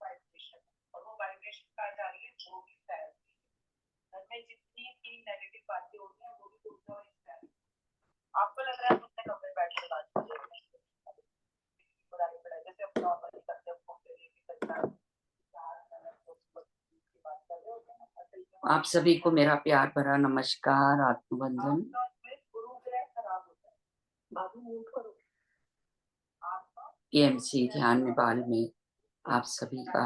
Vibration, और वो vibration कहा जा रही है जो भी फैलती है घर में, जितनी भी नेगेटिव बातें होती हैं वो भी ऊर्जा और फैलती है। आपको लग रहा है कितने कमरे बैठ के बात कर रहे हैं, जैसे हम नॉर्मली करते हैं, आप सभी को मेरा प्यार भरा नमस्कार, आत्मबंधन। एएमसी ध्यान नेपाल में आप सभी का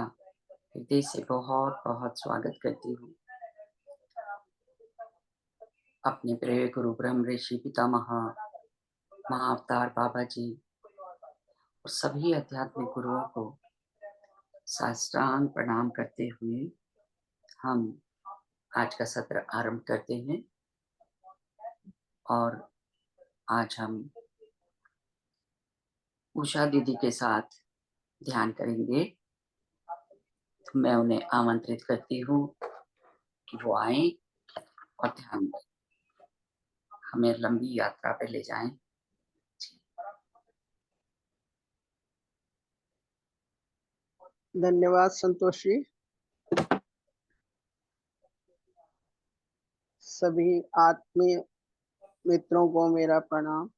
हृदय से बहुत बहुत स्वागत करती हूँ। अपने प्रिय गुरु ब्रह्म ऋषि पितामह महाअवतार बाबा जी और सभी आध्यात्मिक गुरुओं को साष्टांग प्रणाम करते हुए हम आज का सत्र आरंभ करते हैं। और आज हम उषा दीदी के साथ ध्यान करेंगे। तो मैं उन्हें आमंत्रित करती हूँ कि वो आए और ध्यान दें, हमें लंबी यात्रा पे ले जाएं। धन्यवाद संतोष जी। सभी आत्मीय मित्रों को मेरा प्रणाम।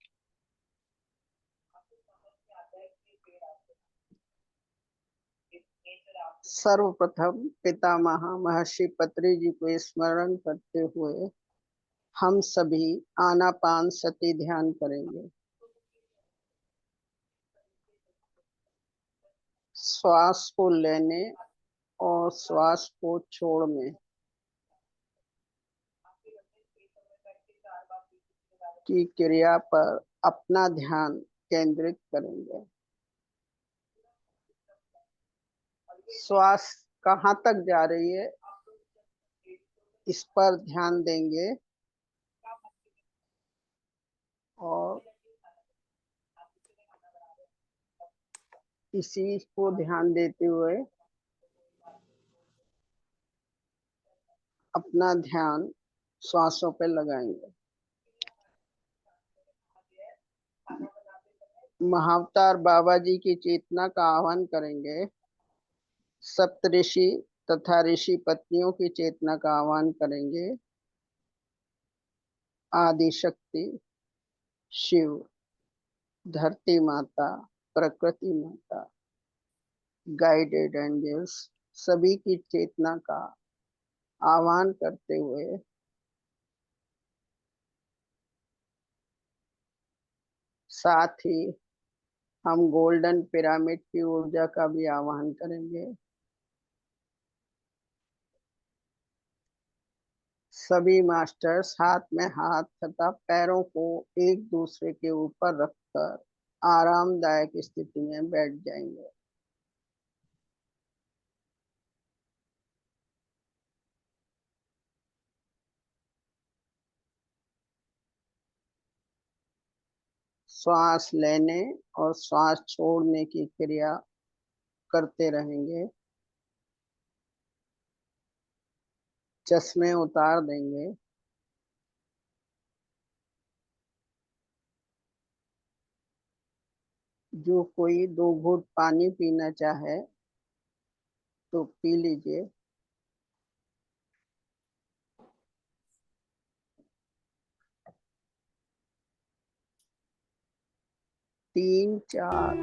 सर्वप्रथम पितामह महर्षि पत्री जी को स्मरण करते हुए हम सभी आनापान सती ध्यान करेंगे। श्वास को लेने और श्वास को छोड़ने की क्रिया पर अपना ध्यान केंद्रित करेंगे। श्वास कहाँ तक जा रही है इस पर ध्यान देंगे और इसी को ध्यान देते हुए अपना ध्यान श्वासों पर लगाएंगे। महाअवतार बाबा जी की चेतना का आह्वान करेंगे। सप्तऋषि तथा ऋषि पत्नियों की चेतना का आह्वान करेंगे। आदि शक्ति, शिव, धरती माता, प्रकृति माता, गाइडेड एंजल्स सभी की चेतना का आह्वान करते हुए साथ ही हम गोल्डन पिरामिड की ऊर्जा का भी आह्वान करेंगे। सभी मास्टर्स हाथ में हाथ तथा पैरों को एक दूसरे के ऊपर रखकर आरामदायक स्थिति में बैठ जाएंगे। श्वास लेने और श्वास छोड़ने की क्रिया करते रहेंगे। चश्मे उतार देंगे। जो कोई 2 घूंट पानी पीना चाहे तो पी लीजिए। तीन चार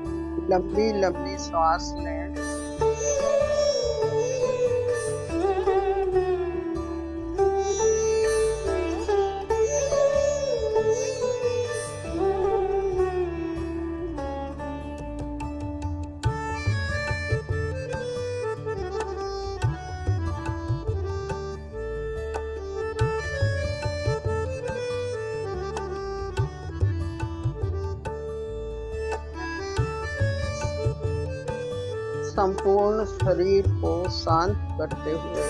लंबी लंबी श्वास लें। संपूर्ण शरीर को शांत करते हुए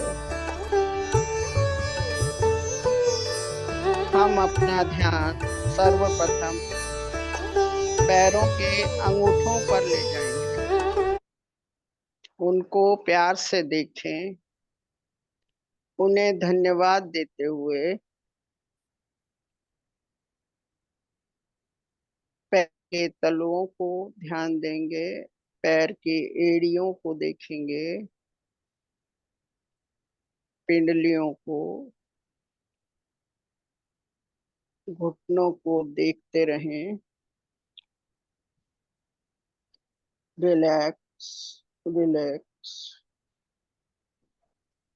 हम अपना ध्यान सर्वप्रथम पैरों के अंगूठों पर ले जाएंगे। उनको प्यार से देखें। उन्हें धन्यवाद देते हुए पैर के तलुओं को ध्यान देंगे पैर की एड़ियों को देखेंगे, पिंडलियों को, घुटनों को देखते रहें। Relax, relax,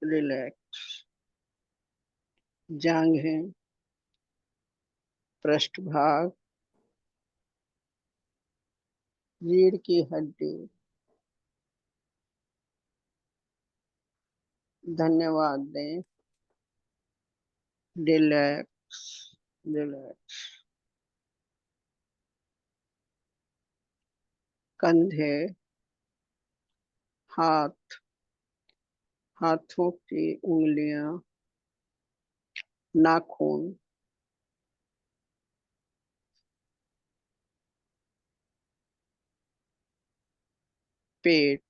relax. जांघें, पृष्ठभाग, रीढ़ की हड्डी। धन्यवाद दें। Relax, relax. कंधे, हाथ, हाथों की उंगलियां, नाखून, पेट,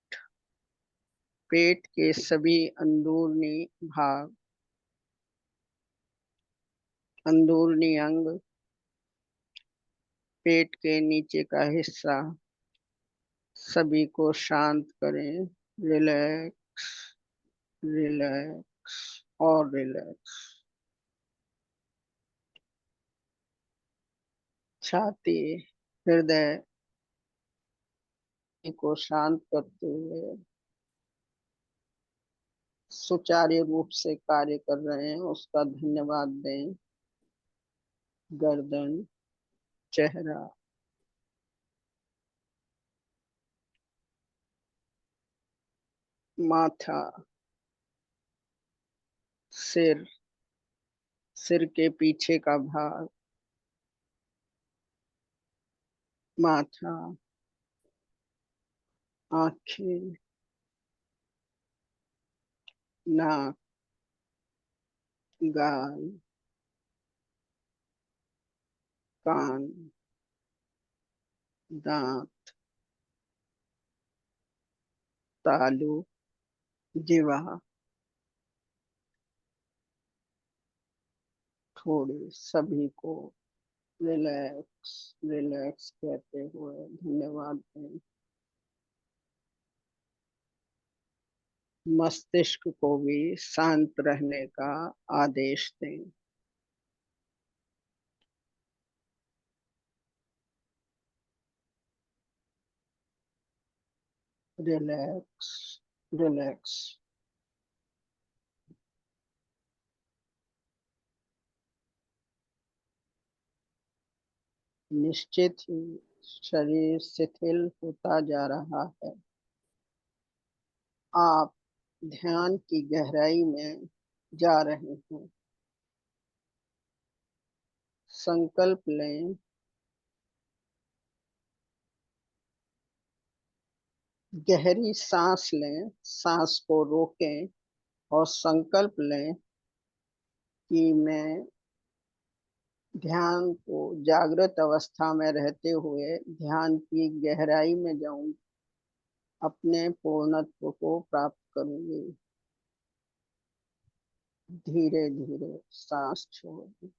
पेट के सभी अंदरूनी भाग, अंदरूनी अंग, पेट के नीचे का हिस्सा, सभी को शांत करें। रिलैक्स, रिलैक्स और रिलैक्स। छाती, हृदय को शांत करते हुए सुचारू रूप से कार्य कर रहे हैं, उसका धन्यवाद दें। गर्दन, चेहरा, माथा, सिर, सिर के पीछे का भाग, माथा, आंखें, नाक, गाल, कान, दांत, तालू, जीवा, थोड़ी, सभी को रिलैक्स, रिलैक्स कहते हुए धन्यवाद दें। मस्तिष्क को भी शांत रहने का आदेश दें। Relax, relax. निश्चित ही शरीर शिथिल होता जा रहा है। आप ध्यान की गहराई में जा रहे हैं। संकल्प लें, गहरी सांस लें, सांस को रोकें और संकल्प लें कि मैं ध्यान को जागृत अवस्था में रहते हुए ध्यान की गहराई में जाऊं, अपने पूर्णत्व को प्राप्त करूंगी। धीरे धीरे सांस छोड़ें।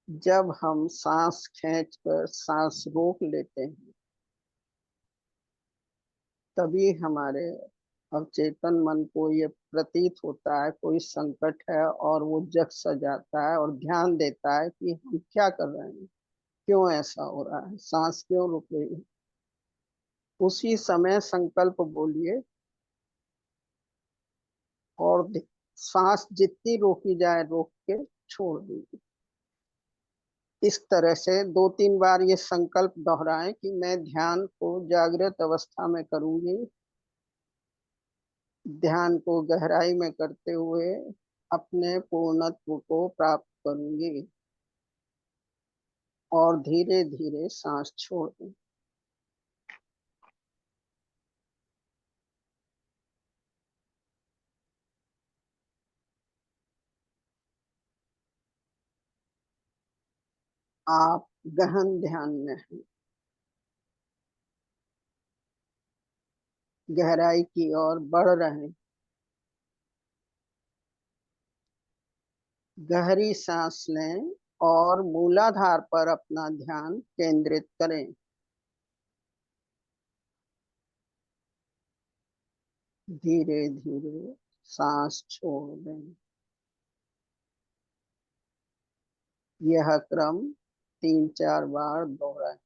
जब हम सांस खींचकर सांस रोक लेते हैं, तभी हमारे अवचेतन मन को ये प्रतीत होता है कोई संकट है, और वो जग सा जाता है और ध्यान देता है कि हम क्या कर रहे हैं, क्यों ऐसा हो रहा है, सांस क्यों रुक रही है। उसी समय संकल्प बोलिए और सांस जितनी रोकी जाए रोक के छोड़ दीजिए। इस तरह से 2-3 बार ये संकल्प दोहराएं कि मैं ध्यान को जागृत अवस्था में करूंगी। ध्यान को गहराई में करते हुए अपने पूर्णत्व को प्राप्त करूंगी और धीरे धीरे सांस छोड़ दें। आप गहन ध्यान में हैं, गहराई की ओर बढ़ रहे हैं। गहरी सांस लें और मूलाधार पर अपना ध्यान केंद्रित करें। धीरे धीरे सांस छोड़ दें। यह क्रम 3-4 बार दोहराएं।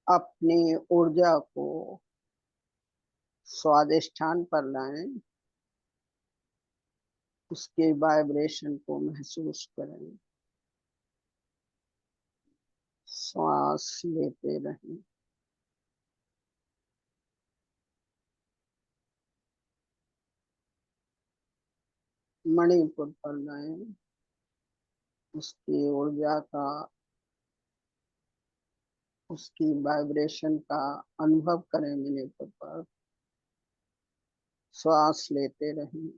अपनी ऊर्जा को स्वादिष्ठान पर लाएं। उसके वाइब्रेशन को महसूस करें। श्वास लेते रहें। मणिपुर पर लाएं। उसकी ऊर्जा का, उसकी वाइब्रेशन का अनुभव करें। मणिपुर पर श्वास लेते रहें।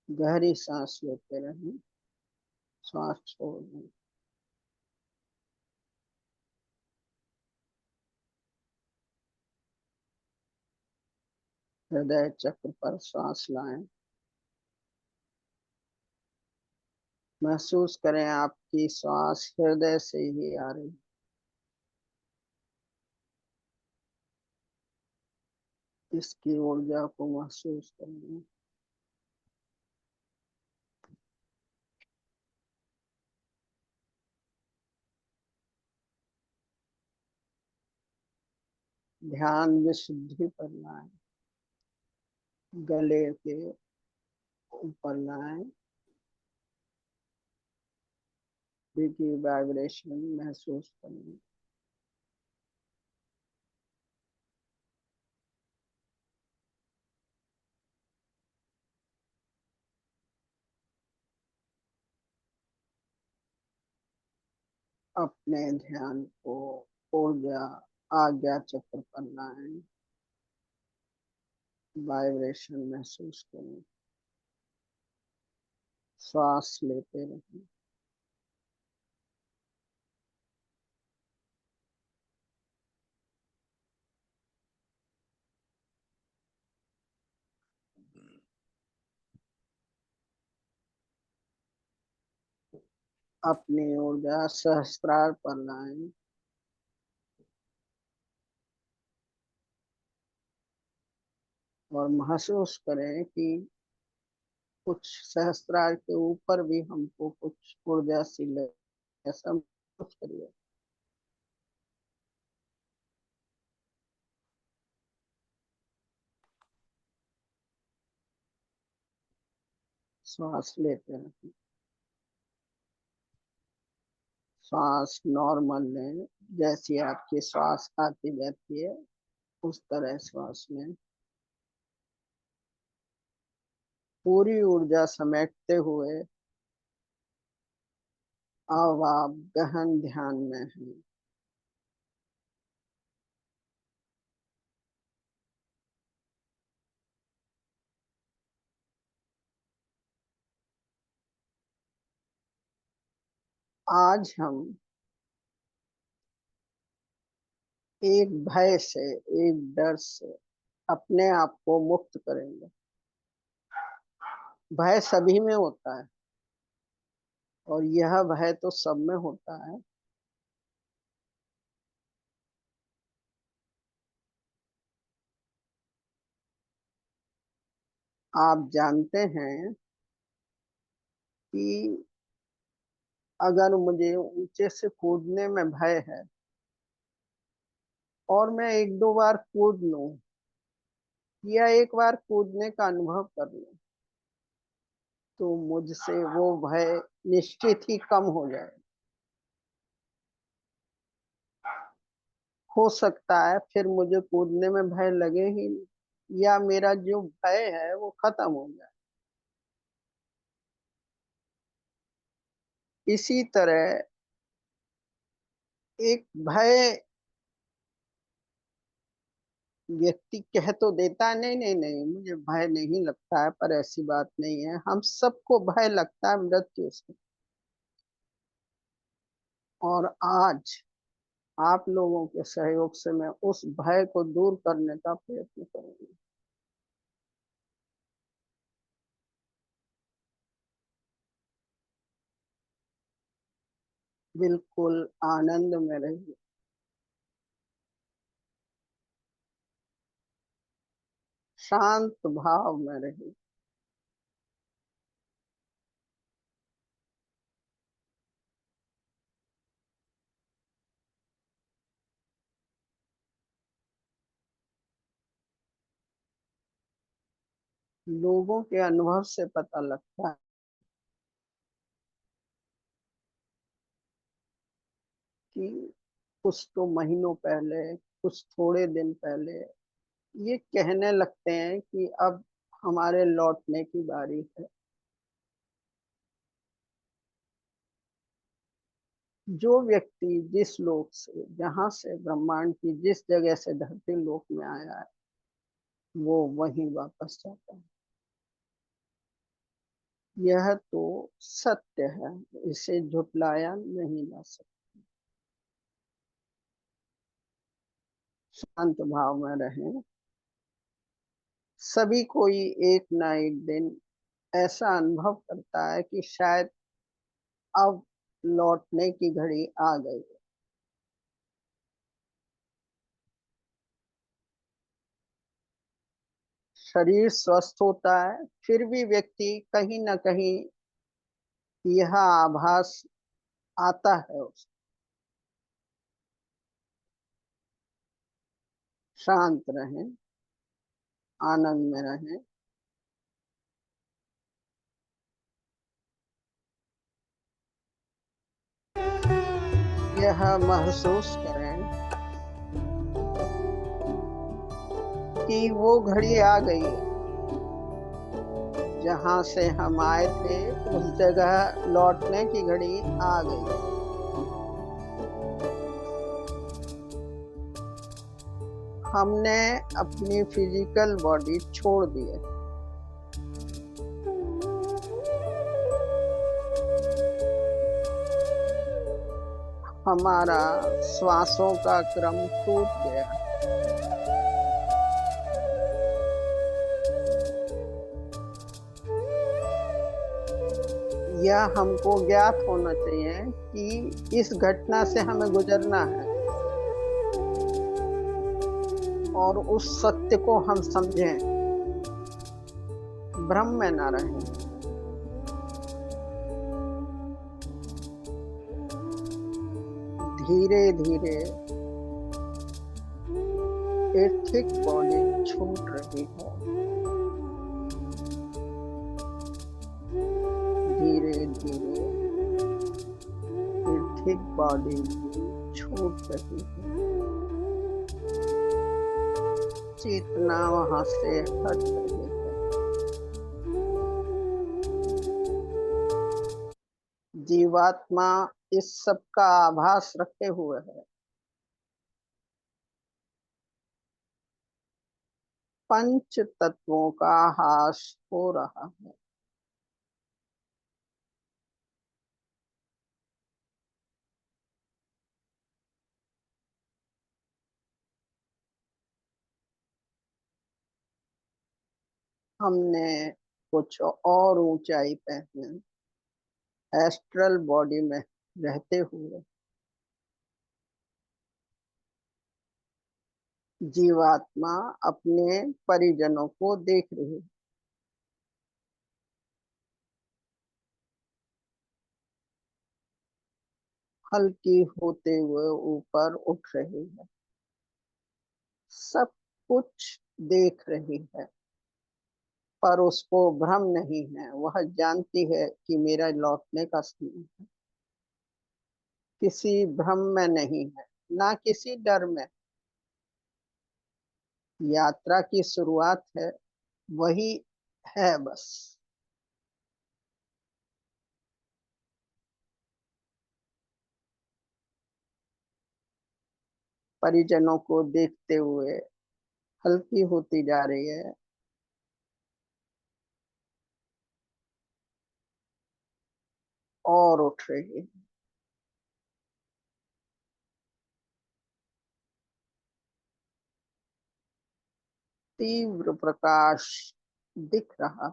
गहरी सांस लेते रहें। श्वास छोड़ दें। हृदय चक्र पर श्वास लाएं। महसूस करें आपकी श्वास हृदय से ही आ रही। इसकी ऊर्जा को महसूस करें। ध्यान विशुद्धि पर लाएं। गले के ऊपर लाएं। की वाइब्रेशन महसूस करें। अपने ध्यान को ऊर्जा आज्ञा चक्र पर लाएं। वाइब्रेशन महसूस करें। श्वास लेते रहें। अपनी ऊर्जा सहस्त्रार पर लाएं। और महसूस करें कि कुछ सहस्त्रार के ऊपर भी हमको कुछ ऊर्जा सी लगे। ऐसा महसूस करिए। श्वास लेते रहें। श्वास नॉर्मल लें। जैसी आपकी श्वास आती जाती है उस तरह श्वास में पूरी ऊर्जा समेटते हुए अब आप गहन ध्यान में हैं। आज हम एक भय से, एक डर से अपने आप को मुक्त करेंगे। भय सभी में होता है और यह भय तो सब में होता है। आप जानते हैं कि अगर मुझे ऊंचे से कूदने में भय है और मैं 1-2 बार कूद लूं या एक बार कूदने का अनुभव कर लूं तो मुझसे वो भय निश्चित ही कम हो जाए। हो सकता है फिर मुझे कूदने में भय लगे ही नहीं या मेरा जो भय है वो खत्म हो जाए। इसी तरह एक भय व्यक्ति कह तो देता है नहीं नहीं नहीं मुझे भय नहीं लगता है, पर ऐसी बात नहीं है। हम सबको भय लगता है मृत्यु से। और आज आप लोगों के सहयोग से मैं उस भय को दूर करने का प्रयत्न करूंगी। बिल्कुल आनंद में रहिए, शांत भाव में रहिए। लोगों के अनुभव से पता लगता है कि कुछ तो महीनों पहले, कुछ थोड़े दिन पहले ये कहने लगते हैं कि अब हमारे लौटने की बारी है। जो व्यक्ति जिस लोक से, जहां से, ब्रह्मांड की जिस जगह से धरती लोक में आया है, वो वहीं वापस जाता है। यह तो सत्य है, इसे झुटलाया नहीं जा सकता। शांत भाव में रहें। सभी कोई एक ना एक दिन ऐसा अनुभव करता है कि शायद अब लौटने की घड़ी आ गई। शरीर स्वस्थ होता है, फिर भी व्यक्ति कहीं ना कहीं यह आभास आता है उसे। शांत रहें, आनंद में रहें। यह महसूस करें कि वो घड़ी आ गई है, जहां से हम आए थे उस जगह लौटने की घड़ी आ गई है। हमने अपनी फिजिकल बॉडी छोड़ दी है। हमारा श्वासों का क्रम टूट गया। यह हमको ज्ञात होना चाहिए कि इस घटना से हमें गुजरना है और उस सत्य को हम समझें, भ्रम में ना रहें। धीरे धीरे एक थिक बॉडी छूट रही है। धीरे धीरे एक थिक बॉडी छूट रही है। चेतना वहां से हट रही है। जीवात्मा इस सब का आभास रखे हुए है। पंच तत्वों का हास हो रहा है। हमने कुछ और ऊंचाई पे हैं, एस्ट्रल बॉडी में रहते हुए। जीवात्मा अपने परिजनों को देख रही है। हल्की होते हुए ऊपर उठ रही है। सब कुछ देख रही है, पर उसको भ्रम नहीं है। वह जानती है कि मेरा लौटने का समय है। किसी भ्रम में नहीं है, ना किसी डर में। यात्रा की शुरुआत है, वही है बस। परिजनों को देखते हुए हल्की होती जा रही है। और उठ रही है। तीव्र प्रकाश दिख रहा,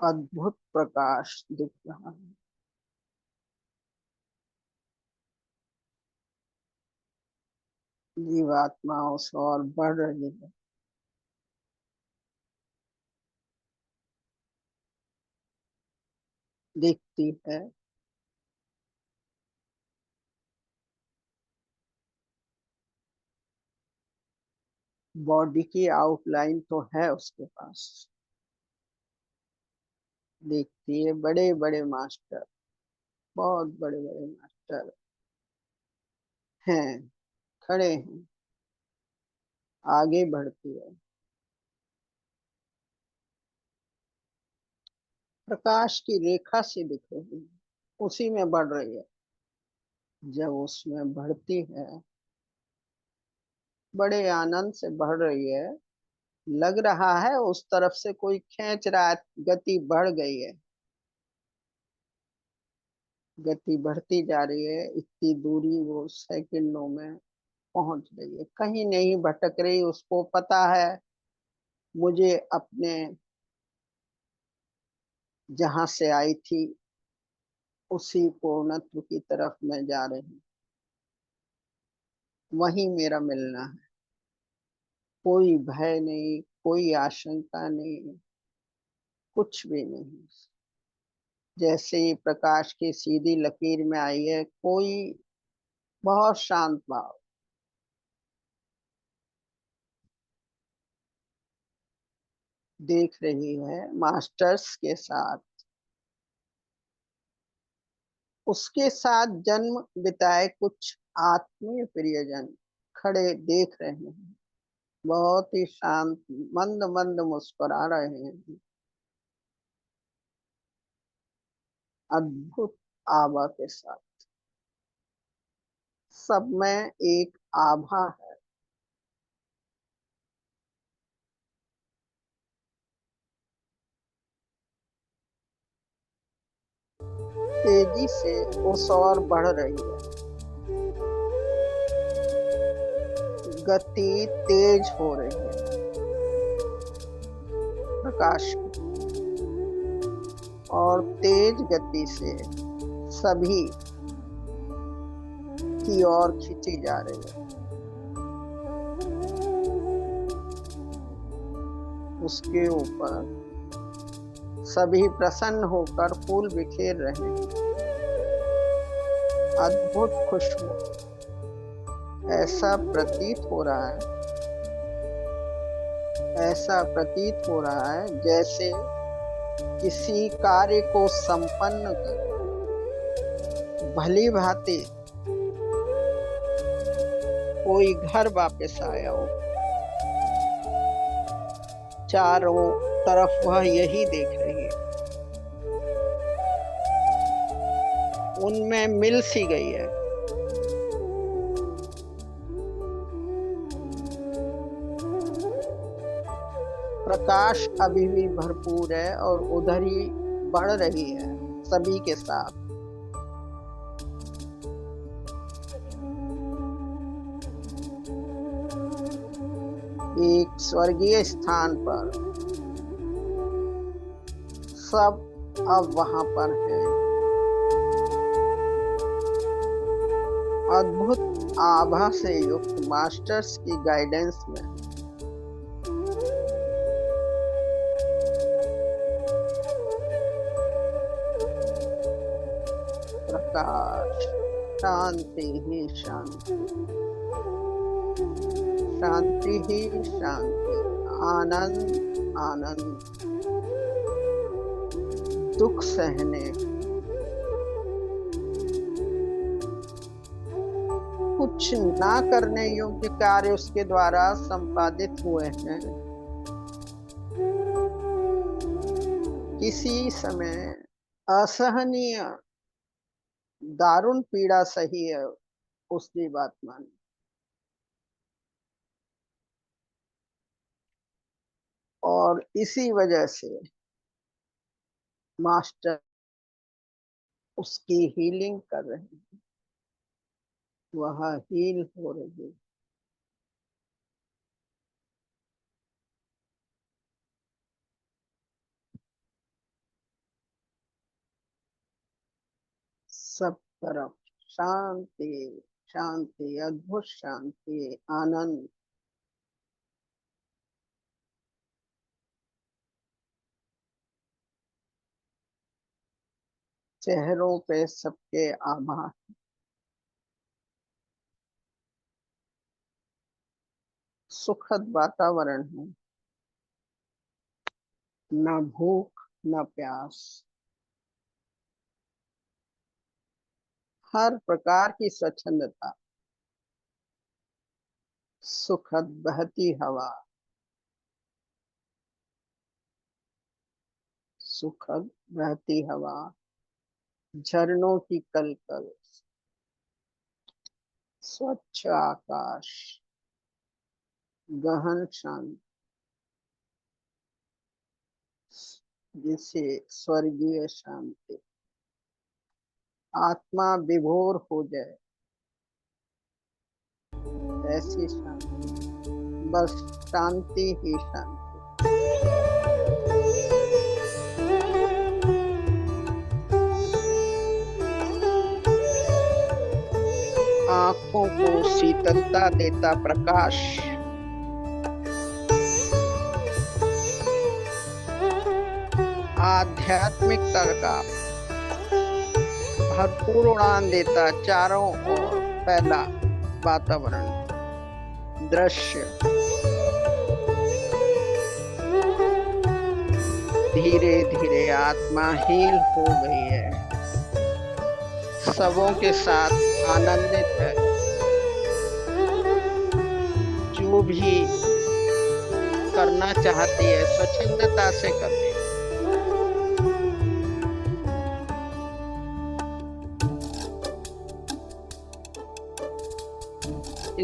अद्भुत प्रकाश दिख रहा है। जीवात्मा उस और बढ़ रही है। दिखती है। बॉडी की आउटलाइन तो है उसके पास। देखती है। बड़े बड़े मास्टर, बहुत बड़े बड़े मास्टर हैं, खड़े हैं। आगे बढ़ती है। प्रकाश की रेखा से दिख रही है, उसी में बढ़ रही है। जब उसमें बढ़ती है, बड़े आनंद से बढ़ रही है। लग रहा है उस तरफ से कोई खींच रहा है, गति बढ़ गई है। गति बढ़ती जा रही है। इतनी दूरी वो सेकंडों में पहुंच रही है, कहीं नहीं भटक रही। उसको पता है मुझे अपने जहां से आई थी उसी पूर्णत्व की तरफ मैं जा रही हूँ। वहीं मेरा मिलना है। कोई भय नहीं, कोई आशंका नहीं, कुछ भी नहीं। जैसे ही प्रकाश की सीधी लकीर में आई है, कोई बहुत शांत भाव। देख रही है मास्टर्स के साथ, उसके साथ जन्म बिताए कुछ आत्मीय प्रियजन खड़े देख रहे हैं। बहुत ही शांत, मंद मंद मुस्कुरा रहे हैं। अद्भुत आभा के साथ। सब में एक आभा है। तेजी से उस और बढ़ रही है। गति तेज हो रही है प्रकाश की, और तेज गति से सभी की ओर खींची जा रही है। उसके ऊपर सभी प्रसन्न होकर फूल बिखेर रहे हैं। अद्भुत खुशबू। ऐसा प्रतीत हो रहा है, ऐसा प्रतीत हो रहा है जैसे किसी कार्य को संपन्न कर भली भांति कोई घर वापस आया हो। चारों तरफ वह यही देख रही है। उनमें मिल सी गई है। प्रकाश अभी भी भरपूर है और उधर ही बढ़ रही है सभी के साथ। एक स्वर्गीय स्थान पर सब अब वहां पर है। अद्भुत आभा से युक्त मास्टर्स की गाइडेंस में प्रकाश, शांति ही शांति, शांति ही शांति, आनंद आनंद। दुख सहने, कुछ ना करने योग्य कार्य उसके द्वारा संपादित हुए हैं। किसी समय असहनीय दारुण पीड़ा सही है उस जीवात्मा ने। और इसी वजह से मास्टर उसकी हीलिंग कर रहे हैं, वह हील हो रही है। सब तरफ शांति शांति, अद्भुत शांति, आनंद। चेहरों पे सबके आभा, सुखद वातावरण है, न भूख न प्यास, हर प्रकार की स्वच्छंदता, सुखद बहती हवा, सुखद बहती हवा, झरनों की कलकल, स्वच्छ आकाश, गहन शांति, जिसे स्वर्गीय शांति, आत्मा विभोर हो जाए ऐसी शांति, बस शांति ही शांति। आंखों को शीतलता देता प्रकाश, आध्यात्मिकता का भरपूर उड़ान देता चारों ओर फैला वातावरण, दृश्य। धीरे धीरे आत्मा हील हो गई है, सबों के साथ आनंदित है, जो भी करना चाहती है स्वच्छंदता से कर रही है।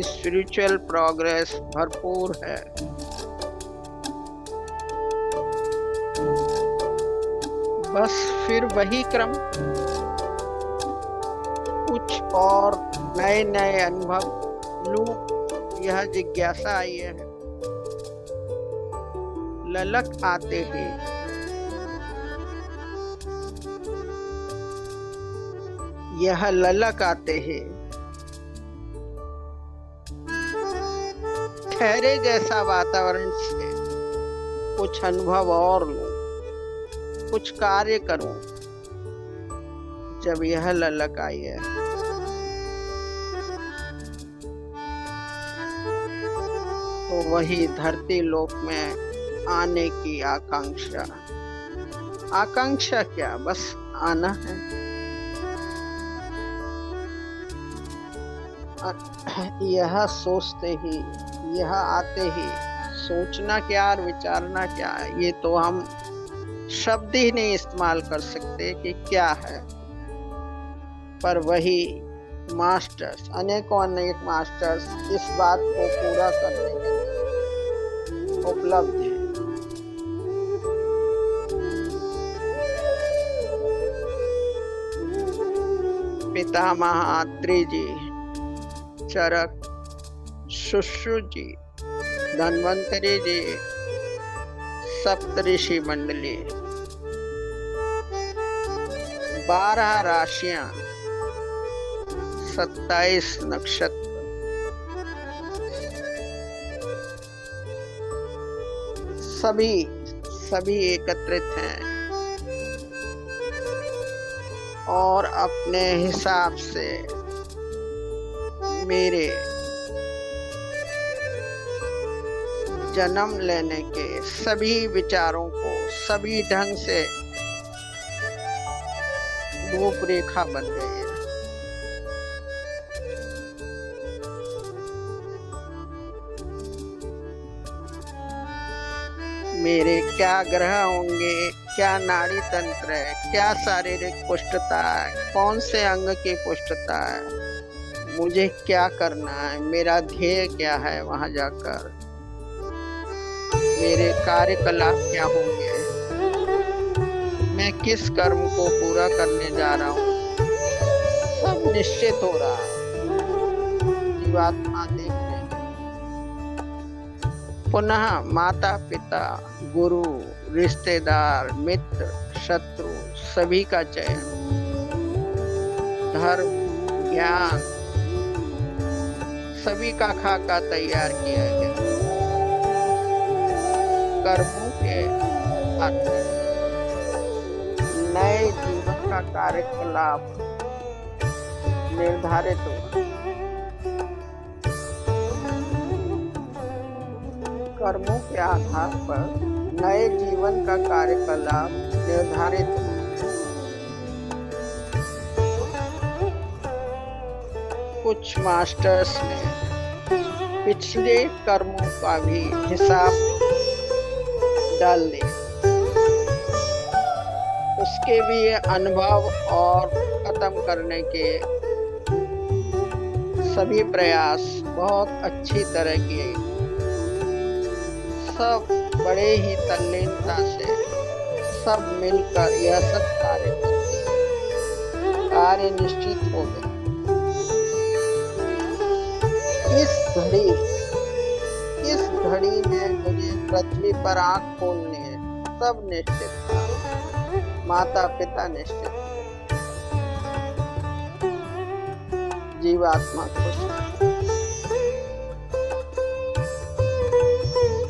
स्पिरिचुअल प्रोग्रेस भरपूर है। बस फिर वही क्रम, कुछ और नए नए अनुभव लूं, यह जिज्ञासा आई है। ललक आते ही यह ललक आते ही ठहरे जैसा वातावरण से कुछ अनुभव और लूं, कुछ कार्य करूं। जब यह ललक आई है तो वही धरती लोक में आने की आकांक्षा, आकांक्षा क्या, बस आना है। यह सोचते ही, यह आते ही, सोचना क्या और विचारना क्या, ये तो हम शब्द ही नहीं इस्तेमाल कर सकते कि क्या है। पर वही मास्टर्स, अनेकों अनेक मास्टर्स इस बात को पूरा करने के लिए उपलब्ध हैं। पितामह अत्रि जी, चरक, सुश्रु जी, धन्वंतरी जी, सप्तऋषि मंडली, 12 राशियां, 27 नक्षत्र, सभी एकत्रित हैं और अपने हिसाब से मेरे जन्म लेने के सभी विचारों को सभी ढंग से रूपरेखा बन गई है। मेरे क्या ग्रह होंगे, क्या नाड़ी तंत्र है, क्या शारीरिक पुष्टता है, कौन से अंग की पुष्टता है, मुझे क्या करना है, मेरा ध्येय क्या है, वहां जाकर मेरे कार्यकलाप क्या होंगे, मैं किस कर्म को पूरा करने जा रहा हूँ, सब निश्चित हो रहा है। जीवात्मा देख रहे हैं। पुनः माता पिता, गुरु, रिश्तेदार, मित्र, शत्रु सभी का चयन, धर्म, ज्ञान सभी का खाका तैयार किया गया। कर्मों के अर्थ, नए जीवन का कार्यकलाप निर्धारित हो। कर्मों के आधार पर नए जीवन का कार्यकलाप निर्धारित हो। कुछ मास्टर्स ने पिछले कर्मों का भी हिसाब डाल दिया, उसके भी अनुभव और खत्म करने के सभी प्रयास बहुत अच्छी तरह किए। सब बड़े ही तल्लीनता से सब मिलकर यह सब कार्य निश्चित हो गए। इस घड़ी में मुझे पृथ्वी पर आंख खोलनी है, सब निश्चित था। माता पिता निश्चित, जीवात्मा खुश।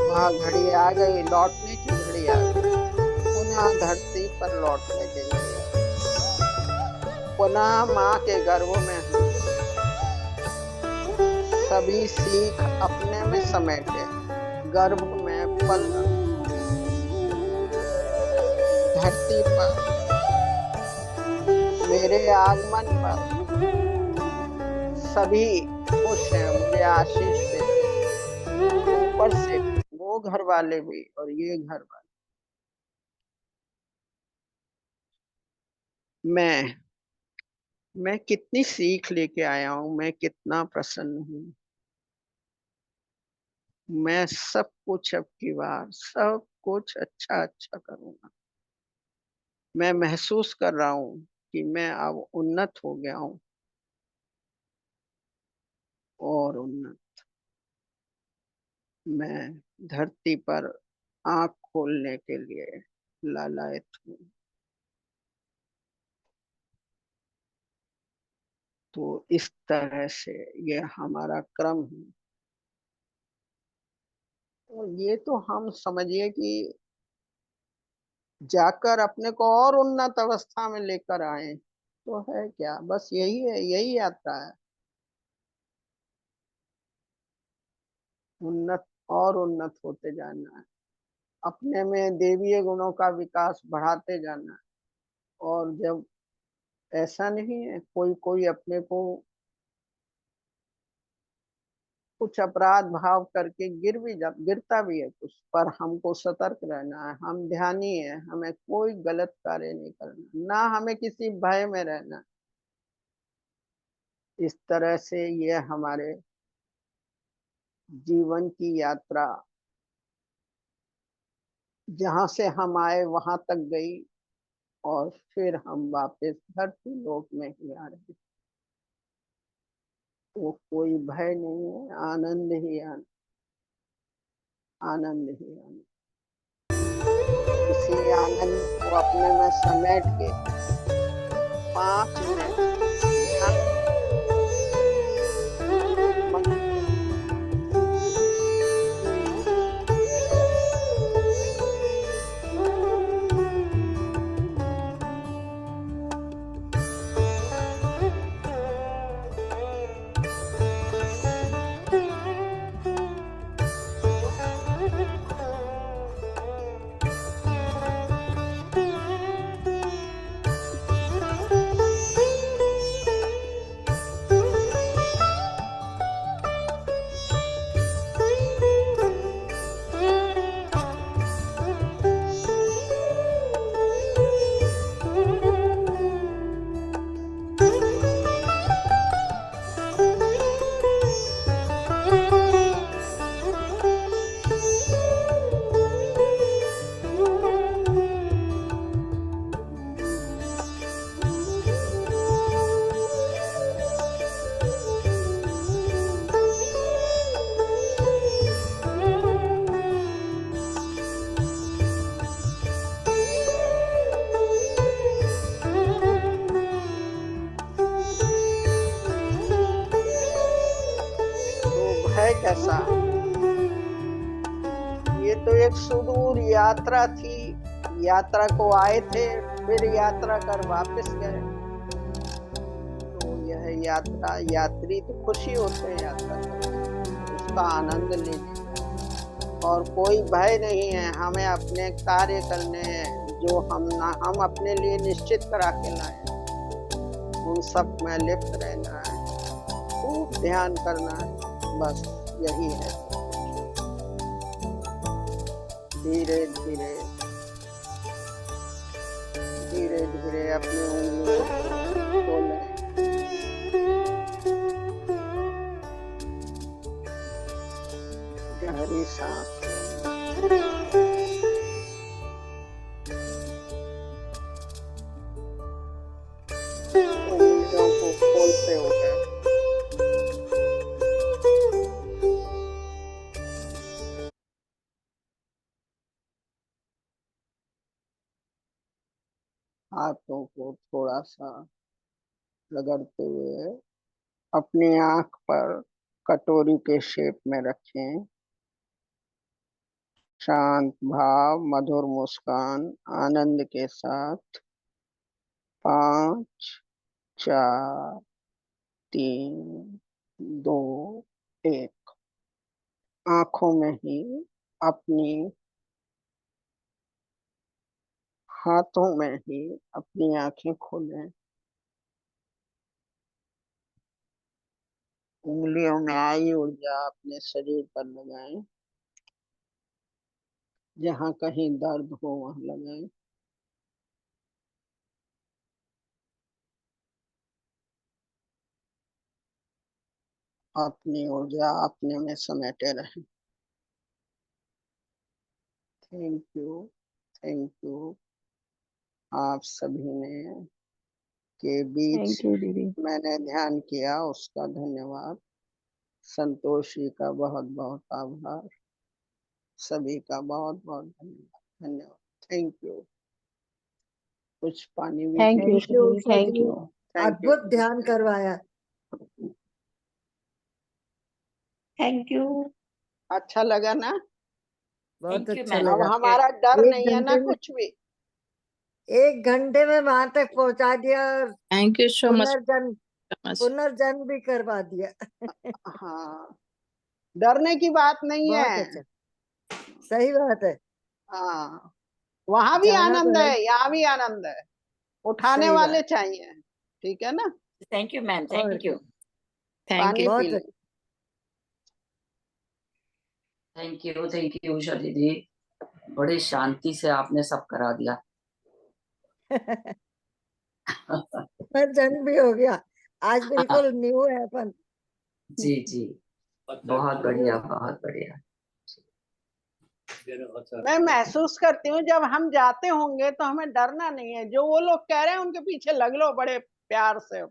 वहाँ घड़ी आ गई, लौटने की घड़ी आ गई, पुनः धरती पर लौटने के लिए, पुनः माँ के गर्भ में सभी सीख अपने में समेटे, गर्भ में पल धरती पर मेरे आगमन पर सभी खुश हैं, मुझे आशीष देते, ऊपर से वो घर वाले भी और ये घर वाले। मैं कितनी सीख लेके आया हूँ, मैं कितना प्रसन्न हूँ। मैं सब कुछ अब की बार सब कुछ अच्छा अच्छा करूंगा। मैं महसूस कर रहा हूँ कि मैं अब उन्नत हो गया हूँ और उन्नत। मैं धरती पर आंख खोलने के लिए लालायित हूँ। तो इस तरह से ये हमारा क्रम है। और ये तो हम समझिए कि जाकर अपने को और उन्नत अवस्था में लेकर आए, तो है क्या, बस यही है, यही यात्रा है। उन्नत और उन्नत होते जाना है, अपने में देवीय गुणों का विकास बढ़ाते जाना है। और जब ऐसा नहीं है, कोई कोई अपने को कुछ अपराध भाव करके गिरता भी है कुछ, पर हमको सतर्क रहना है। हम ध्यानी है, हमें कोई गलत कार्य नहीं करना, ना हमें किसी भय में रहना। इस तरह से ये हमारे जीवन की यात्रा जहां से हम आए वहां तक गई, और फिर हम वापस धरती लोक में ही आ रहे। वो कोई भय नहीं है, आनंद ही आनंद, आनंद ही आनंद। इसी आनंद को अपने में समेट के 5 मिनट तो एक सुदूर यात्रा थी, यात्रा को आए थे, फिर यात्रा कर वापस गए। तो यह यात्रा, यात्री तो खुशी होते हैं यात्रा करके, उसका आनंद लेने, और कोई भय नहीं है। हमें अपने कार्य करने हैं जो हम अपने लिए निश्चित करा के लाए, उन सब में लिप्त रहना है, खूब ध्यान करना है, बस यही है। धीरे धीरे धीरे धीरे अपनी उंगलियों को खोलें, गहरी सांस उंगलियों को खोलते हुए हाथों को थोड़ा सा रगड़ते हुए अपनी आंख पर कटोरी के शेप में रखें। शांत भाव, मधुर मुस्कान, आनंद के साथ 5, 4, 3, 2, 1 आंखों में ही अपनी, हाथों में ही अपनी आंखें खोलें। उंगलियों में आई ऊर्जा अपने शरीर पर लगाएं, जहाँ कहीं दर्द हो वहां लगाएं। अपनी ऊर्जा अपने में समेटे रहें। Thank you, thank you. आप सभी ने के बीच थैंक यू दीदी। मैंने ध्यान किया, उसका धन्यवाद। संतोषी का बहुत बहुत आभार। सभी का बहुत बहुत धन्यवाद, धन्यवाद। Thank you. कुछ पानी भी thank you thank you, Sunita thank ji, you. Thank you. अद्भुत ध्यान करवाया। Thank you. अच्छा लगा ना? बहुत Thank you, अच्छा मैम। अब लगा। हमारा डर एक नहीं है ना घंटे में कुछ भी। 1 घंटे में वहां तक पहुंचा दिया और थैंक यू सो मच। पुनर्जन्म भी करवा दिया। हाँ, डरने की बात नहीं बहुत है। अच्छा, सही बात है। हाँ, वहां भी जाना तो आनंद है, है, यहाँ भी आनंद है। उठाने सही वाले बात। चाहिए, ठीक है ना? थैंक यू मैम, और थैंक यू। थैंक पानी यू। बहुत पी लें। थैंक यू उषा दीदी, बड़ी शांति से आपने सब करा दिया। पुनर्जन्म भी हो गया। आज बिल्कुल न्यू है अपन। जी जी, बहुत बढ़िया, बहुत बढ़िया। मैं महसूस करती हूँ जब हम जाते होंगे तो हमें डरना नहीं है। जो वो लोग कह रहे हैं उनके पीछे लग लो बड़े प्यार से, लग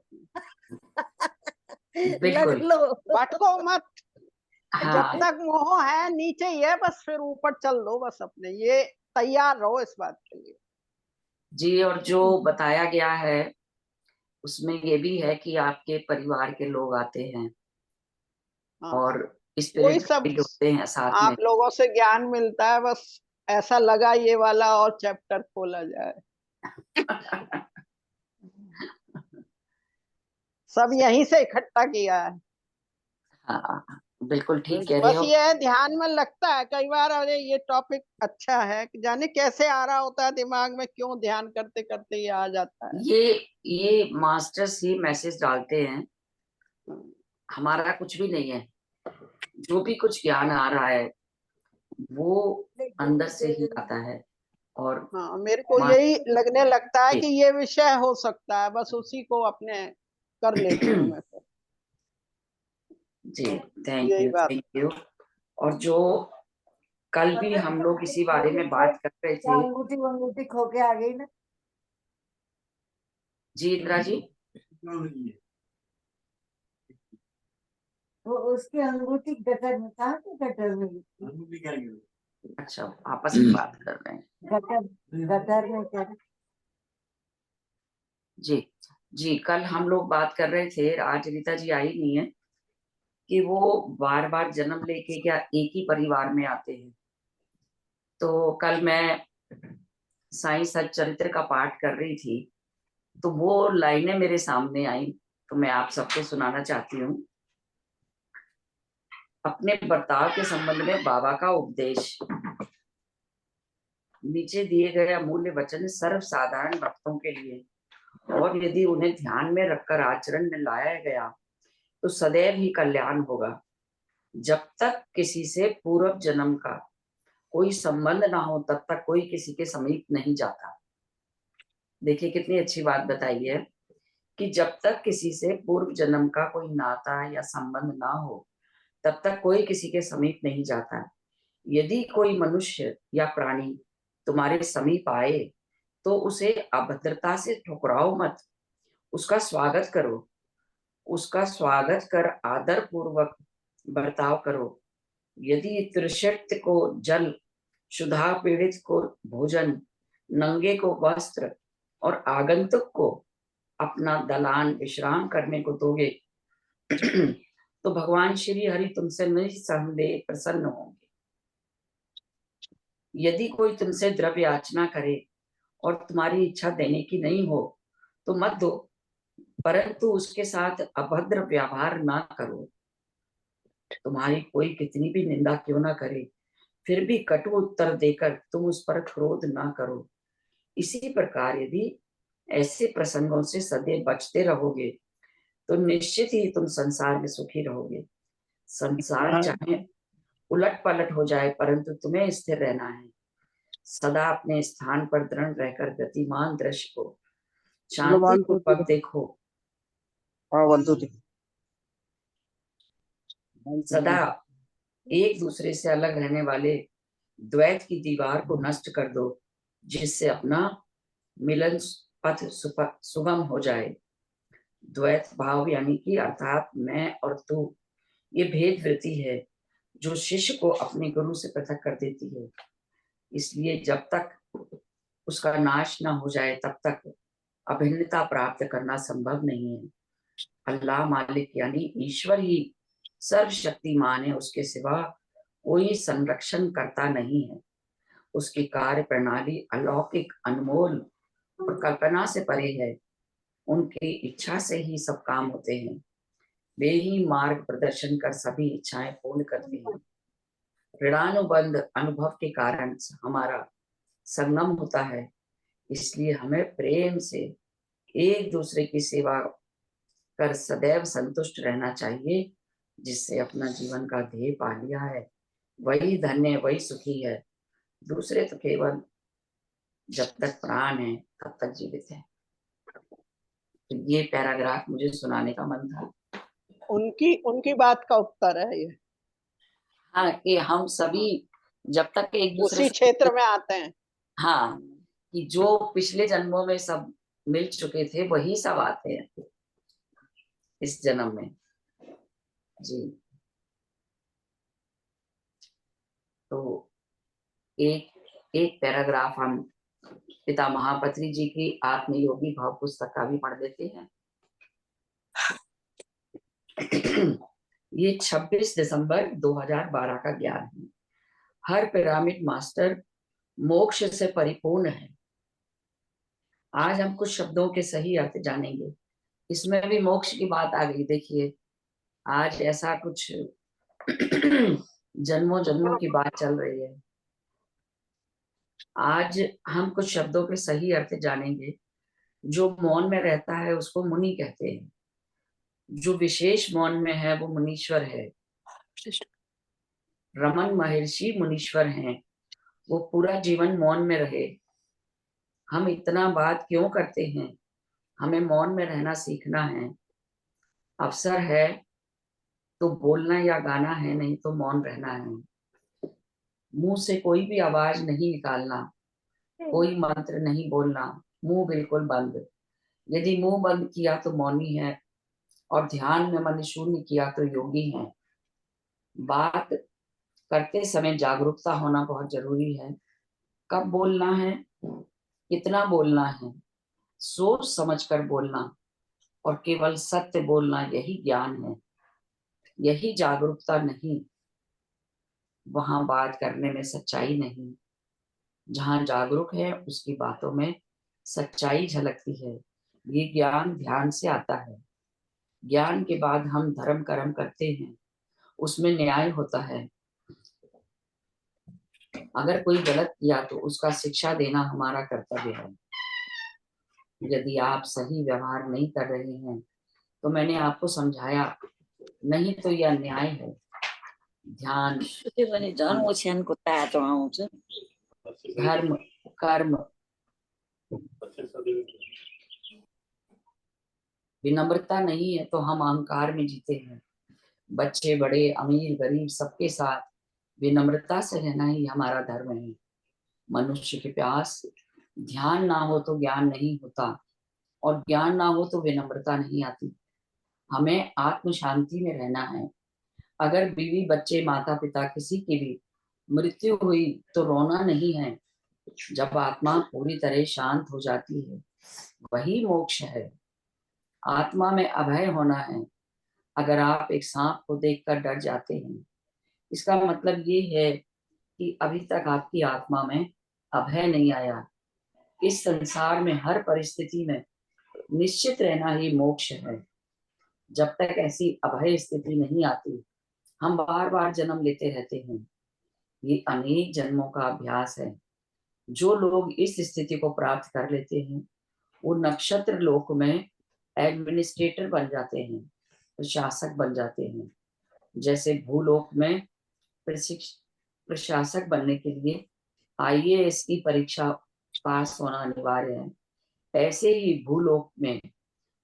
बिल्कुल। लो। भटको मत। जब हाँ, तक मोह है नीचे ही है, बस फिर ऊपर चल लो, बस अपने ये तैयार रहो इस बात के लिए। जी। और जो बताया गया है उसमें ये भी है कि आपके परिवार के लोग आते हैं हाँ, और वही स्पिरिट सब गाइड होते हैं साथ में। आप लोगों से ज्ञान मिलता है। बस ऐसा लगा ये वाला और चैप्टर खोला जाए। सब यहीं से इकट्ठा किया है। हाँ, बिल्कुल ठीक कह रहे बस हो। ये है, ध्यान में लगता है कई बार, अरे ये टॉपिक अच्छा है, कि जाने कैसे आ रहा होता है दिमाग में, क्यों ध्यान करते करते ये आ जाता है। ये मास्टर्स ही मैसेज डालते हैं, हमारा कुछ भी नहीं है। जो भी कुछ ज्ञान आ रहा है वो अंदर से ही आता है। और हाँ, मेरे को यही लगने लगता है जी कि ये विषय हो सकता है, बस उसी को अपने कर लेती हूँ मैं तो। यही बात। Thank you. और जो कल भी हम लोग इसी बारे में बात कर रहे थे। अंगूठी वंगूठी खो के आ गई ना। जी इंदिरा जी, वो उसकी अंगूठी गटर में, कहाँ की गटर में गिरी? अच्छा आपस में बात कर रहे हैं। गटर, गटर में क्या? जी जी, कल हम लोग बात कर रहे थे, आज रीता जी आई नहीं है, कि वो बार बार जन्म लेके क्या एक ही परिवार में आते हैं। तो कल मैं साईं सच्चरित्र का पाठ कर रही थी, तो वो लाइनें मेरे सामने आई, तो मैं आप सबको सुनाना चाहती हूँ। अपने बर्ताव के संबंध में बाबा का उपदेश। नीचे दिए गए अमूल्य वचन सर्वसाधारण भक्तों के लिए, और यदि उन्हें ध्यान में रखकर आचरण में लाया गया तो सदैव ही कल्याण होगा। जब तक किसी से पूर्व जन्म का कोई संबंध ना हो तब तक कोई किसी के समीप नहीं जाता। देखिए कितनी अच्छी बात बताई है कि जब तक किसी से पूर्व जन्म का कोई नाता या संबंध ना हो तब तक कोई किसी के समीप नहीं जाता। यदि कोई मनुष्य या प्राणी तुम्हारे समीप आए तो उसे अभद्रता से ठुकराओ मत, उसका स्वागत करो। उसका स्वागत कर आदर पूर्वक बर्ताव करो। यदि तृषित को जल, क्षुधा पीड़ित को भोजन, नंगे को वस्त्र और आगंतुक को अपना दलान विश्राम करने को दोगे तो भगवान श्री हरि तुमसे निसंदेह प्रसन्न होंगे। यदि कोई तुमसे द्रव्य याचना करे और तुम्हारी इच्छा देने की नहीं हो तो मत दो, परंतु उसके साथ अभद्र व्यवहार ना करो। तुम्हारी कोई कितनी भी निंदा क्यों ना करे, फिर भी कटु उत्तर देकर तुम उस पर क्रोध ना करो। इसी प्रकार यदि ऐसे प्रसंगों से सदैव बचते रहोगे तो निश्चित ही तुम संसार में सुखी रहोगे। संसार चाहे उलट पलट हो जाए परंतु तुम्हें स्थिर रहना है। सदा अपने स्थान पर दृढ़ रहकर गतिमान दृश्य को शांति पूर्वक देखो। सदा एक दूसरे से अलग रहने वाले द्वैत की दीवार को नष्ट कर दो, जिससे अपना मिलन पथ सुगम हो जाए। द्वैत भाव यानी कि अर्थात मैं और तू, ये भेद वृत्ति है जो शिष्य को अपने गुरु से पृथक कर देती है। इसलिए जब तक उसका नाश न हो जाए तब तक अभिन्नता प्राप्त करना संभव नहीं है। अल्लाह मालिक यानी ईश्वर ही सर्वशक्तिमान है, उसके सिवा कोई संरक्षण करता नहीं है। उसकी कार्य प्रणाली अलौकिक, अनमोल और कल्पना से परे है। उनकी इच्छा से ही सब काम होते हैं। वे ही मार्ग प्रदर्शन कर सभी इच्छाएं पूर्ण करते हैं। ऋणानुबंध अनुभव के कारण हमारा संगम होता है, इसलिए हमें प्रेम से एक दूसरे की सेवा कर सदैव संतुष्ट रहना चाहिए। जिससे अपना जीवन का ध्येय पा लिया है वही धन्य, वही सुखी है। दूसरे तो केवल जब तक प्राण है तब तक जीवित है। तो ये पैराग्राफ मुझे सुनाने का मन था। उनकी बात का उत्तर है ये। हाँ, कि हम सभी जब तक एक दूसरे उसी क्षेत्र में आते हैं। हाँ, कि जो पिछले जन्मों में सब मिल चुके थे वही सब आते हैं इस जन्म में जी। तो एक पैराग्राफ हम पिता महापत्री जी की आत्मयोगी भाव पुस्तक का भी पढ़ देते हैं। ये 26 दिसंबर 2012 का ज्ञान है। हर पिरामिड मास्टर मोक्ष से परिपूर्ण है। आज हम कुछ शब्दों के सही अर्थ जानेंगे। इसमें भी मोक्ष की बात आ गई। देखिए आज ऐसा कुछ जन्मों जन्मों की बात चल रही है। आज हम कुछ शब्दों के सही अर्थ जानेंगे। जो मौन में रहता है उसको मुनि कहते हैं। जो विशेष मौन में है वो मुनीश्वर है। रमन महर्षि मुनीश्वर हैं, वो पूरा जीवन मौन में रहे। हम इतना बात क्यों करते हैं? हमें मौन में रहना सीखना है। अवसर है तो बोलना या गाना है, नहीं तो मौन रहना है। मुंह से कोई भी आवाज नहीं निकालना, कोई मंत्र नहीं बोलना, मुंह बिल्कुल बंद। यदि मुंह बंद किया तो मौनी है, और ध्यान में मन शून्य किया तो योगी है। बात करते समय जागरूकता होना बहुत जरूरी है। कब बोलना है, कितना बोलना है, सोच समझकर बोलना और केवल सत्य बोलना, यही ज्ञान है, यही जागरूकता। नहीं, वहां बात करने में सच्चाई नहीं, जहाँ जागरूक है उसकी बातों में सच्चाई झलकती है। ये ज्ञान ध्यान से आता है। ज्ञान के बाद हम धर्म कर्म करते हैं, उसमें न्याय होता है। अगर कोई गलत किया तो उसका शिक्षा देना हमारा कर्तव्य है। यदि आप सही व्यवहार नहीं कर रहे हैं तो मैंने आपको समझाया, नहीं तो यह अन्याय है। ध्यान, त्यो भने झन् ओछ्यानको तातो आउँछ। धर्म, कर्म, विनम्रता नहीं है तो हम अहंकार में जीते हैं। बच्चे बड़े, अमीर गरीब सबके साथ विनम्रता से रहना ही हमारा धर्म है। मनुष्य के पास ध्यान ना हो तो ज्ञान नहीं होता, और ज्ञान ना हो तो विनम्रता नहीं आती। हमें आत्म शांति में रहना है। अगर बीवी बच्चे माता पिता किसी की भी मृत्यु हुई तो रोना नहीं है। जब आत्मा पूरी तरह शांत हो जाती है वही मोक्ष है। आत्मा में अभय होना है। अगर आप एक सांप को देखकर डर जाते हैं, इसका मतलब ये है कि अभी तक आपकी आत्मा में अभय नहीं आया। इस संसार में हर परिस्थिति में निश्चित रहना ही मोक्ष है। जब तक ऐसी अभय स्थिति नहीं आती, हम बार बार जन्म लेते रहते हैं। ये अनेक जन्मों का अभ्यास है। जो लोग इस स्थिति को प्राप्त कर लेते हैं वो नक्षत्र लोक में एडमिनिस्ट्रेटर बन जाते हैं, प्रशासक बन जाते हैं। जैसे भूलोक में प्रशासक बनने के लिए आईएएस की परीक्षा पास होना अनिवार्य है, ऐसे ही भूलोक में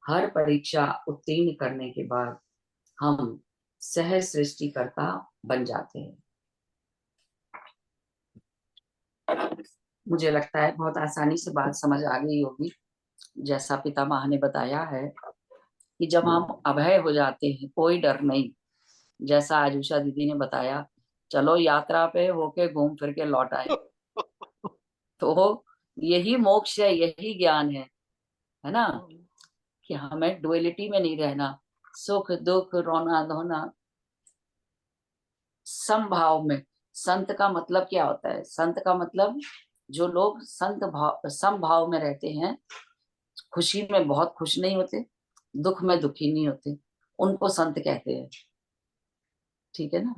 हर परीक्षा उत्तीर्ण करने के बाद हम सह सृष्टिकर्ता बन जाते हैं। मुझे लगता है बहुत आसानी से बात समझ आ गई होगी। जैसा पितामह ने बताया है कि जब हम अभय हो जाते हैं, कोई डर नहीं। जैसा आज उषा दीदी ने बताया, चलो यात्रा पे होके घूम फिर के लौट आए, तो यही मोक्ष है, यही ज्ञान है ना, कि हमें डुअलिटी में नहीं रहना। सुख दुख रोना धोना समभाव में। संत का मतलब क्या होता है? संत का मतलब जो लोग संत भाव समभाव में रहते हैं, खुशी में बहुत खुश नहीं होते, दुख में दुखी नहीं होते, उनको संत कहते हैं। ठीक है ना?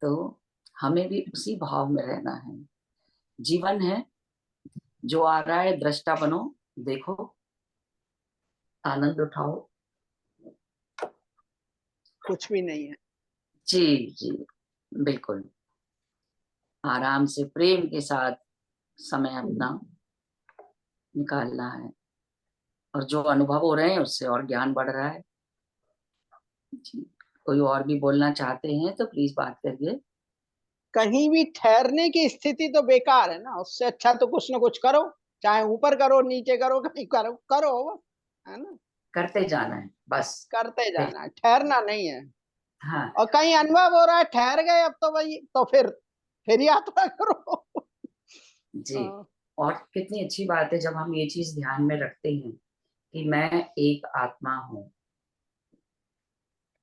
तो हमें भी उसी भाव में रहना है। जीवन है, जो आ रहा है दृष्टा बनो, देखो, आनंद उठाओ। कुछ भी नहीं है। जी जी, बिल्कुल। आराम से प्रेम के साथ समय अपना निकालना है, और जो अनुभव हो रहे हैं उससे और ज्ञान बढ़ रहा है। जी, कोई और भी बोलना चाहते हैं तो प्लीज बात करिए। कहीं भी ठहरने की स्थिति तो बेकार है ना, उससे अच्छा तो कुछ ना कुछ करो, चाहे ऊपर करो नीचे करो, कहीं करो करो बस, है ना। करते जाना है बस। करते जाना है, ठहरना नहीं है। हाँ और कहीं अनुभव हो रहा है ठहर गए अब तो भाई, तो फिर यात्रा करो। जी। हाँ, और कितनी अच्छी बात है जब हम ये चीज ध्यान में रखते हैं कि मैं एक आत्मा हूँ,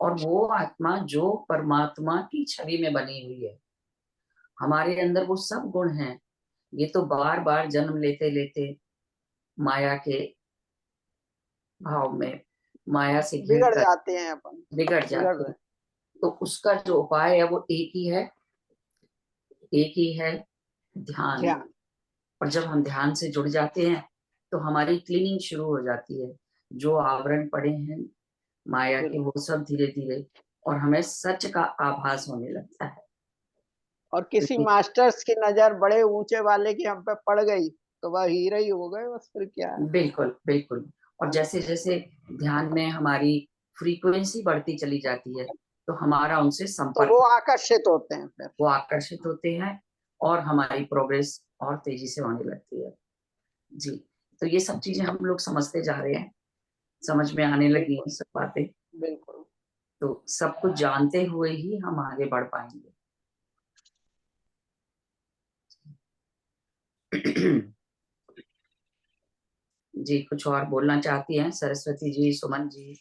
और वो आत्मा जो परमात्मा की छवि में बनी हुई है, हमारे अंदर वो सब गुण हैं। ये तो बार बार जन्म लेते लेते माया के भाव में, माया से घिर बिगड़ कर जाते हैं अपन, बिगड़ बिगड़ जाते रहे हैं। हैं। तो उसका जो उपाय है वो एक ही है, एक ही है, ध्यान। ध्यान। और जब हम ध्यान से जुड़ जाते हैं तो हमारी क्लीनिंग शुरू हो जाती है। जो आवरण पड़े हैं माया के, बिल्कुल। वो सब धीरे धीरे, और हमें सच का आभास होने लगता है। और किसी मास्टर्स की नजर बड़े ऊंचे वाले की हम पे पड़ गई तो वह हीरे ही हो गए बस, फिर क्या है। बिल्कुल बिल्कुल। और है ना? जैसे जैसे ध्यान में हमारी फ्रीक्वेंसी बढ़ती चली जाती है तो हमारा उनसे तो वो संपर्क, आकर्षित होते हैं फिर। वो आकर्षित होते हैं, और हमारी प्रोग्रेस और तेजी से होने लगती है। जी। तो ये सब चीजें हम लोग समझते जा रहे हैं, समझ में आने लगी बिल्कुल। हैं सब बातें। बिल्कुल। तो सब कुछ जानते हुए ही हम आगे बढ़ पाएंगे। जी, कुछ और बोलना चाहती हैं सरस्वती जी, सुमन जी,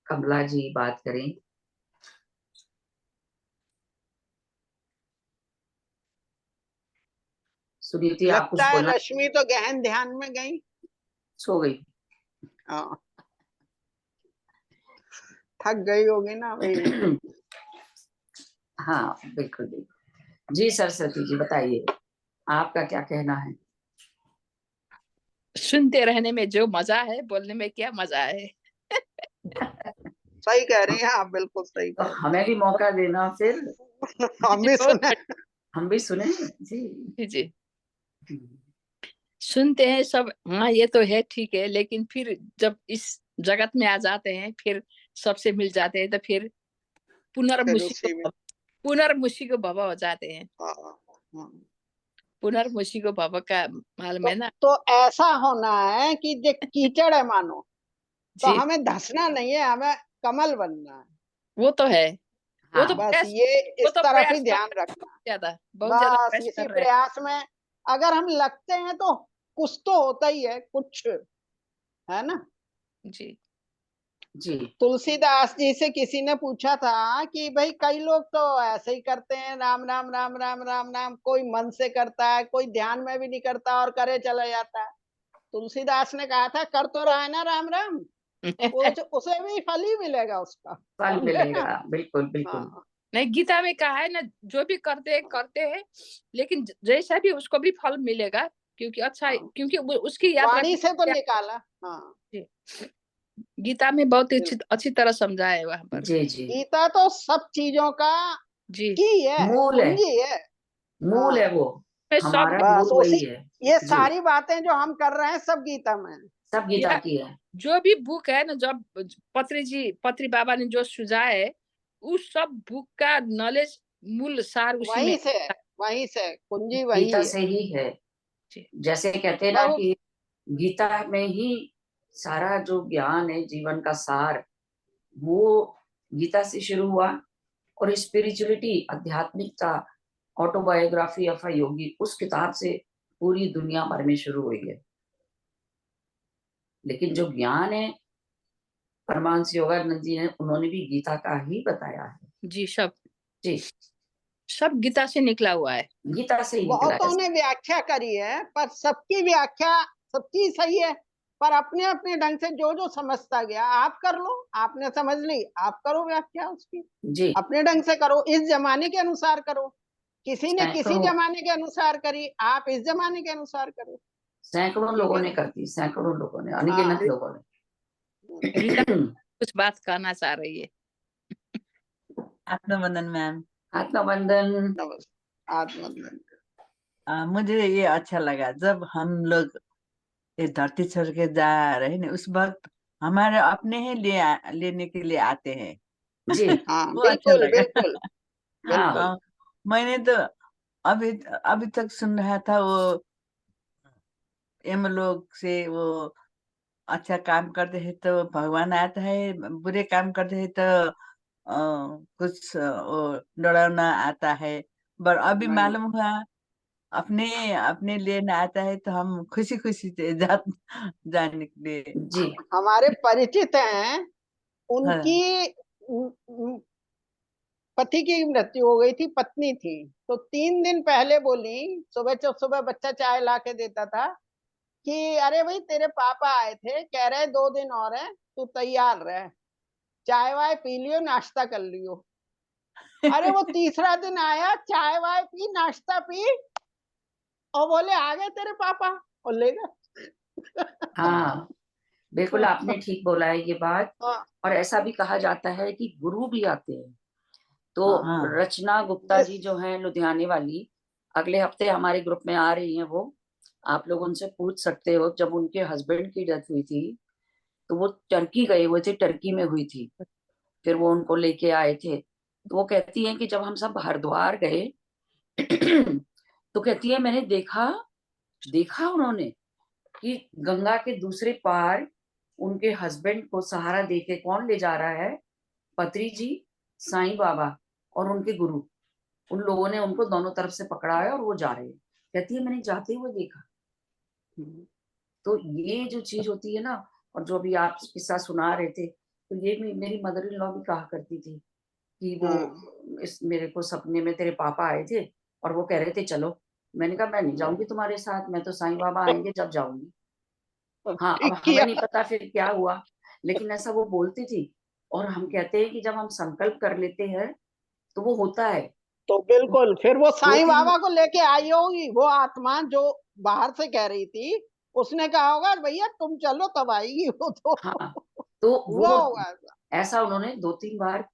कमला जी? बात करें। सुनीति आप कुछ लगता है बोलना? लक्ष्मी तो गहन ध्यान में गई। सो गई। हाँ, थक गई होगी ना भाई। हाँ बिल्कुल बिल्कुल। जी सरस्वती जी बताइए, आपका क्या कहना है? सुनते रहने में जो मजा है, बोलने में क्या मजा है। सही कह रही हैं आप, बिल्कुल सही तो कह रही हमें भी मौका देना फिर, हैं। हम जी, भी बहुत सुने। हम भी सुने। जी। जी जी, सुनते हैं सब, हाँ ये तो है ठीक है, लेकिन फिर जब इस जगत में आ जाते हैं, फिर सबसे मिल जाते हैं, तो फिर फिर उसी में। पुनर्मुषि को भव हो जाते हैं। हाँ, हाँ। पुनर्मुषि को भव का मालूम है ना। तो ऐसा होना है कि जो कीचड़ है मानो, तो जी, हमें धंसना नहीं है, हमें कमल बनना है। वो तो है। वो हाँ तो बस प्रयास, ये वो इस तो तरफ ही प्रयास कर ध्यान रहे हैं, रखना। बहुत ज्यादा बस प्रयास इसी कर रहे प्रयास में अगर हम लगते हैं तो कुछ तो होता ही है, कुछ है ना। हैं। जी जी तुलसीदास जी से किसी ने पूछा था कि भाई कई लोग तो ऐसे ही करते हैं, राम राम राम राम राम राम, कोई मन से करता है, कोई ध्यान में भी नहीं करता और करे चला जाता है। तुलसीदास ने कहा था कर तो रहा है ना राम राम, उसे भी फल ही मिलेगा उसका। फल समझे ना। मिलेगा, बिल्कुल बिल्कुल। हाँ, नहीं, गीता में कहा है ना, जो भी करते हैं, लेकिन जैसा भी उसको भी फल मिलेगा, क्योंकि अच्छा, हाँ। क्योंकि उसकी यात्रा वाणी से तो निकाला। हाँ, गीता में बहुत अच्छी बिल्कुल। अच्छी तरह समझाया है वहां पर। जी जी। गीता तो सब चीजों का जी, की है, मूल है, कुंजी है। मूल है हाँ, वो, मैं सब, हमारा बस मूल उसी, वही है। ये जी, सारी बातें जो हम कर रहे हैं सब गीता में है। सब गीता या की है। जो भी बुक है ना, जब पत्री बाबा ने जो सुझाया है, उस सब बुक का नॉलेज, मूल सार उसी में वहीं से है, वहीं से है, कुंजी गीता वही है। से ही है। जी जैसे कहते हैं ना बहुत। कि गीता में ही सारा जो ज्ञान है, जीवन का सार, वो गीता से शुरू हुआ। और स्पिरिचुअलिटी, आध्यात्मिकता, ऑटोबायोग्राफी ऑफ अ योगी, उस किताब से पूरी दुनिया भर में शुरू हुई है। लेकिन जो ज्ञान है, परमांश योगानंद जी ने, उन्होंने भी गीता का ही बताया है। जी, जी, सब गीता से निकला हुआ है। गीता से ही निकला है। बहुतों ने व्याख्या करी है, पर सबकी व्याख्या सबकी सही है, पर अपने अपने ढंग से जो जो समझता गया। आप कर लो, आपने समझ ली, आप करो व्याख्या उसकी, जी, अपने ढंग से करो, इस जमाने के अनुसार करो। किसी ने किसी सैकड़ों जमाने के अनुसार करी, आप इस जमाने के अनुसार करो। सैकड़ों ठीक लोगों है ने ना। कर दी, सैकड़ों लोगों ने, हाँ। अनगिनत लोगों गीता ने। कुछ बात कहना चाह रही है। आत्मबंधन मैम। आत्मबंधन। नमस्कार। आत्मबंधन। मुझे ये अच्छा लगा जब हम लोग ये धरती छोड़ के जा रहे हैं ना, उस वक्त हमारे अपने ही लेने के लिए आते हैं। जी हाँ, वो अच्छा बिल्कुल लगा। बिल्कुल बिल्कुल। हाँ। अ, मैंने तो अभी अभी तक सुन रहा था, वो यमलोक से वो अच्छा काम करते हैं तो भगवान आता है, बुरे काम करते हैं तो कुछ वो डरावना आता है। पर अभी नहीं, मालूम हुआ अपने अपने लेने आता है तो हम खुशी खुशी से जाने के लिए। जी हमारे परिचित हैं, हाँ, उनकी पति की मृत्यु हो गई थी, पत्नी थी, तो 3 दिन पहले बोली, सुबह सुबह बच्चा चाय ला के देता था कि अरे भाई तेरे पापा आए थे, कह रहे 2 दिन और है, तू तैयार रह, चाय वाय पी लियो, नाश्ता कर लियो। अरे वो तीसरा दिन आया, चाय वाय पी, नाश्ता पी, और बोले आ गए तेरे पापा, और ले गए। हाँ, बिल्कुल आपने ठीक बोला है ये बात। हाँ, और ऐसा भी कहा जाता है कि गुरु भी आते हैं। तो हाँ। हाँ, रचना गुप्ता इस जी जो हैं लुधियाने वाली, अगले हफ्ते हमारे ग्रुप में आ रही हैं वो। आप लोग उनसे पूछ सकते हो, जब उनके हस्बैंड की डेथ हुई थी तो वो टर्की गए हुए थे, टर्की में हुई थी, फिर वो उनको लेके आए थे। तो वो कहती हैं कि जब हम सब हरिद्वार गए तो कहती है मैंने देखा देखा उन्होंने कि गंगा के दूसरे पार उनके हस्बैंड को सहारा देके कौन ले जा रहा है? पत्री जी, साईं बाबा और उनके गुरु, उन लोगों ने उनको दोनों तरफ से पकड़ा है और वो जा रहे हैं। कहती है मैंने जाते हुए देखा। तो ये जो चीज होती है ना, और जो भी आप किस्सा सुना रहे थे, तो ये मेरी मदर इन लॉ भी कहा करती थी कि वो हाँ, मेरे को सपने में तेरे पापा आए थे और वो कह रहे थे चलो, मैंने कहा मैं नहीं जाऊंगी तुम्हारे साथ, मैं तो साईं बाबा आएंगे जब जाऊंगी। हाँ, अब ठीक हमें किया। नहीं पता फिर क्या हुआ, लेकिन ऐसा वो बोलती थी। और हम कहते हैं कि जब हम संकल्प कर लेते हैं तो वो होता है। तो तो बिल्कुल फिर वो दो साईं तीन बाबा को लेके आई होगी वो आत्मा जो बाहर से कह रही थी, उसने कहा होगा भैया तुम चलो तब आएगी वो तो। हाँ, तो हुआ वो होगा ऐसा। ऐसा उन्होंने 2-3 बार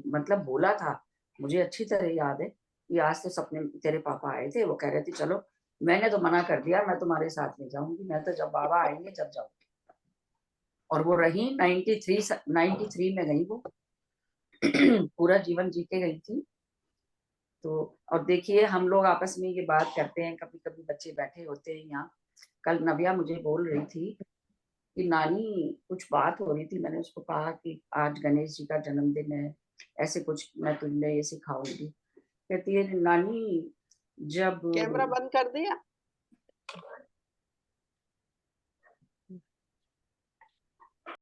मतलब बोला था। मुझे अच्छी तरह याद है कि आज तो सपने में तेरे पापा आए थे, वो कह रहे थे चलो। मैंने तो मना कर दिया, मैं तुम्हारे साथ नहीं जाऊंगी, मैं तो जब बाबा आएंगे जब जाऊंगी। और वो रही 93 में गई वो। पूरा जीवन जी के गई थी। तो और देखिए हम लोग आपस में ये बात करते हैं, कभी कभी बच्चे बैठे होते हैं यहाँ। कल नव्या मुझे बोल रही थी कि नानी कुछ बात हो रही थी, मैंने उसको कहा कि आज गणेश जी का जन्मदिन है, ऐसे कुछ मैं तुझे ये सिखाऊंगी। कहती है नानी जब कैमरा बंद कर दिया।